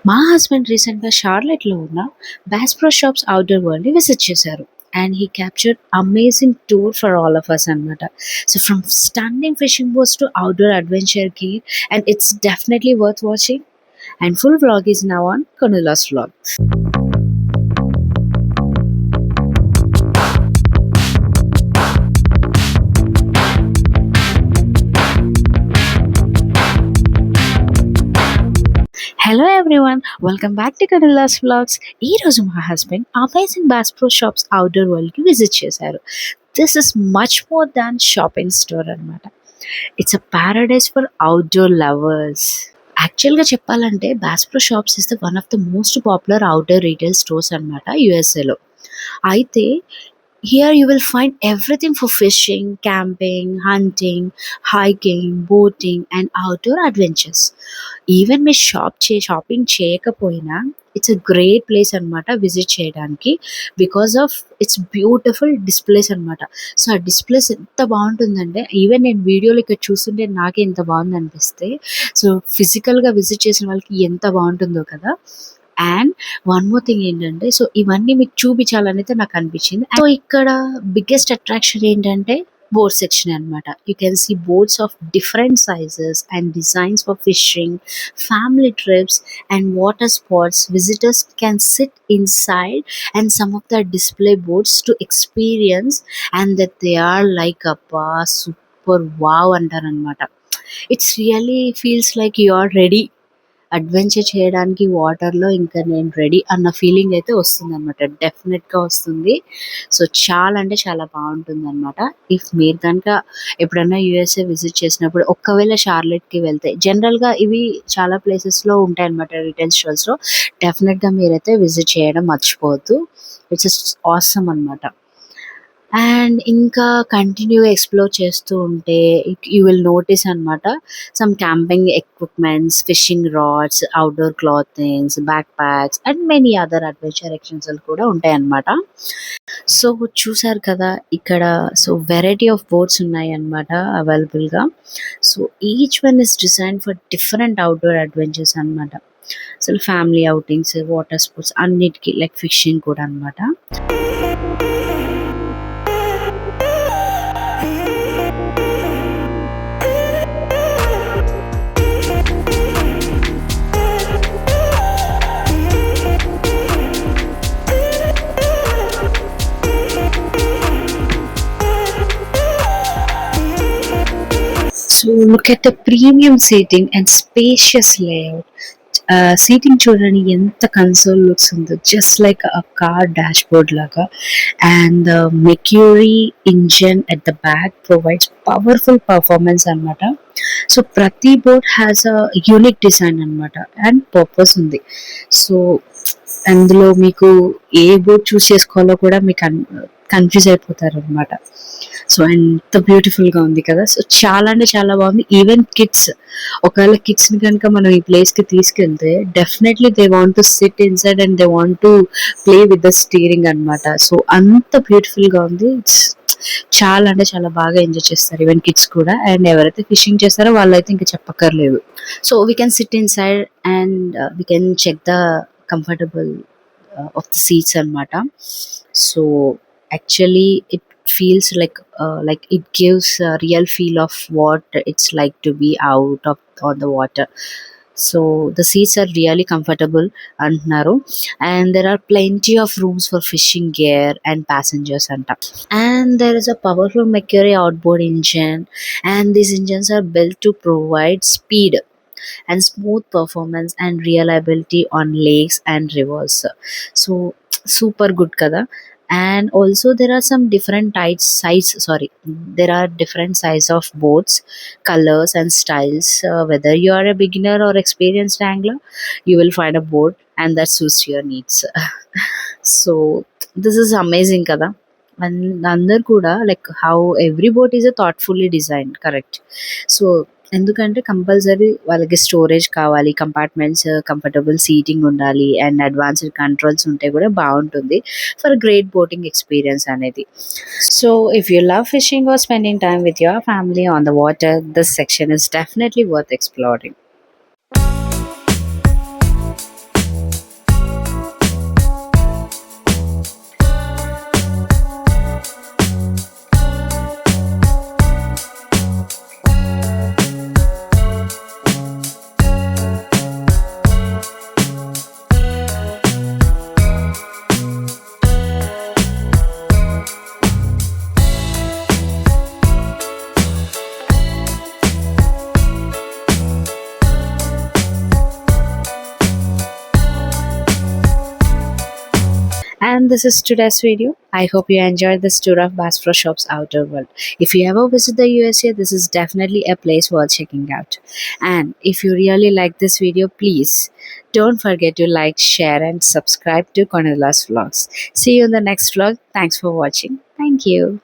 మా హస్బెండ్ రీసెంట్‌గా షార్లెట్‌లో ఉన్న బాస్ ప్రో షాప్స్ ఔట్‌డోర్ వరల్డ్‌ని విజిట్ చేశారు. And he captured amazing tour for all of us అన్నమాట. So from stunning fishing boats to outdoor adventure gear and it's definitely worth watching. And full vlog is now on Konula's vlog. Hello everyone, welcome back to Kanila's vlogs. ఈరోజు మా husband amazing Bass Pro Shops outdoor వరల్డ్కి visit చేశారు. This is much more than shopping store అనమాట. It's a paradise for outdoor lovers. యాక్చువల్గా చెప్పాలంటే boss Pro shops is the one of the most popular outdoor retail stores అనమాట యుఎస్ఏలో. అయితే here you will find everything for fishing, camping, hunting, hiking, boating and outdoor adventures. Even మీరు shopping చేయకపోయినా it's a great place అనమాట visit చేయడానికి. Because of it's beautiful displays అనమాట. So ఆ displays ఎంత బాగుంటుందంటే ఈవెన్ నేను వీడియోలో ఇక్కడ చూస్తుంటే నాకే ఎంత బాగుంది అనిపిస్తే, సో ఫిజికల్గా విజిట్ చేసిన వాళ్ళకి ఎంత బాగుంటుందో కదా. అండ్ వన్ మోర్ థింగ్ ఏంటంటే, సో ఇవన్నీ మీకు చూపించాలనైతే నాకు అనిపించింది. సో ఇక్కడ బిగ్గెస్ట్ అట్రాక్షన్ ఏంటంటే బోట్ సెక్షన్ అనమాట. You can see boats of different sizes and designs for fishing, family trips and water spots. Visitors can sit inside and some of the display boats to experience and that they are like అబ్బా super wow అంటారనమాట. It's really feels like you are ready adventure చేయడానికి వాటర్‌లో. ఇంకా నేను ready అన్న feeling అయితే వస్తుందనమాట. డెఫినెట్‌గా వస్తుంది. సో చాలా అంటే చాలా బాగుంటుందనమాట. ఇఫ్ మీరు కనుక ఎప్పుడన్నా యూఎస్ఏ విజిట్ చేసినప్పుడు ఒకవేళ షార్లెట్‌కి వెళ్తే, జనరల్‌గా ఇవి చాలా ప్లేసెస్‌లో ఉంటాయన్నమాట రీటైల్ స్టోర్స్‌లో. డెఫినెట్‌గా మీరైతే విజిట్ చేయడం మర్చిపోవద్దు. ఇట్స్ ఆసమ్ అనమాట. అండ్ ఇంకా కంటిన్యూగా ఎక్స్‌ప్లోర్ చేస్తూ ఉంటే యూ విల్ నోటీస్ అనమాట some camping equipments, fishing rods, outdoor clothings, back packs and many other adventure extensions కూడా ఉంటాయన్నమాట. సో చూసారు కదా ఇక్కడ. సో వెరైటీ ఆఫ్ బోట్స్ ఉన్నాయన్నమాట అవైలబుల్‌గా. So each one is designed for different outdoor adventures అనమాట. అసలు ఫ్యామిలీ ఔటింగ్స్, వాటర్ స్పోర్ట్స్ అన్నిటికి లైక్ ఫిషింగ్ కూడా అనమాట. So look at the premium seating and spacious layout. Seating చూడండి ఎంత కన్సోల్ లుక్స్ ఉందో, just like a car dashboard లాగా. And the Mercury engine at the back provides powerful performance అనమాట. So ప్రతి boat has a unique design అనమాట and purpose ఉంది. So అందులో మీకు ఏ బోట్ చూస్ చేసుకోవాలో కూడా మీకు కన్ఫ్యూజ్ అయిపోతారు అనమాట. సో ఎంత బ్యూటిఫుల్గా ఉంది కదా. సో చాలా అంటే చాలా బాగుంది. ఈవెన్ కిడ్స్, ఒకవేళ కిడ్స్ని కనుక మనం ఈ ప్లేస్కి తీసుకెళ్తే definitely they want to sit inside and they want to play with the steering అనమాట. సో అంత బ్యూటిఫుల్గా ఉంది. చాలా అంటే చాలా బాగా ఎంజాయ్ చేస్తారు ఈవెన్ కిడ్స్ కూడా. అండ్ ఎవరైతే ఫిషింగ్ చేస్తారో వాళ్ళైతే ఇంకా చెప్పక్కర్లేదు. So we can sit inside and we can check the comfortable of the seats అనమాట. So actually it feels like it gives a real feel of what it's like to be out of on the water. So the seats are really comfortable antunaru, and there are plenty of rooms for fishing gear and passengers anta. And there is a powerful Mercury outboard engine, and these engines are built to provide speed and smooth performance and reliability on lakes and rivers. So super good kada. And also there are some different there are different size of boats, colors and styles. Whether you are a beginner or experienced angler, you will find a boat and that suits your needs. So this is amazing kada. And అందరు కూడా like how every boat is a thoughtfully design, correct. So ఎందుకంటే compulsory వాళ్ళకి storage కావాలి, compartments, comfortable seating ఉండాలి and advanced controls ఉంటే కూడా బాగుంటుంది for great boating experience అనేది. So if you love fishing or spending time with your family on the water, this section is definitely worth exploring. everyone, this is today's video. I hope you enjoyed this tour of Bass Pro Shop's outer world. If you ever visit the USA, this is definitely a place worth checking out. And if you really like this video, please don't forget to like, share, and subscribe to Cornella's Vlogs. See you in the next vlog. Thanks for watching. Thank you.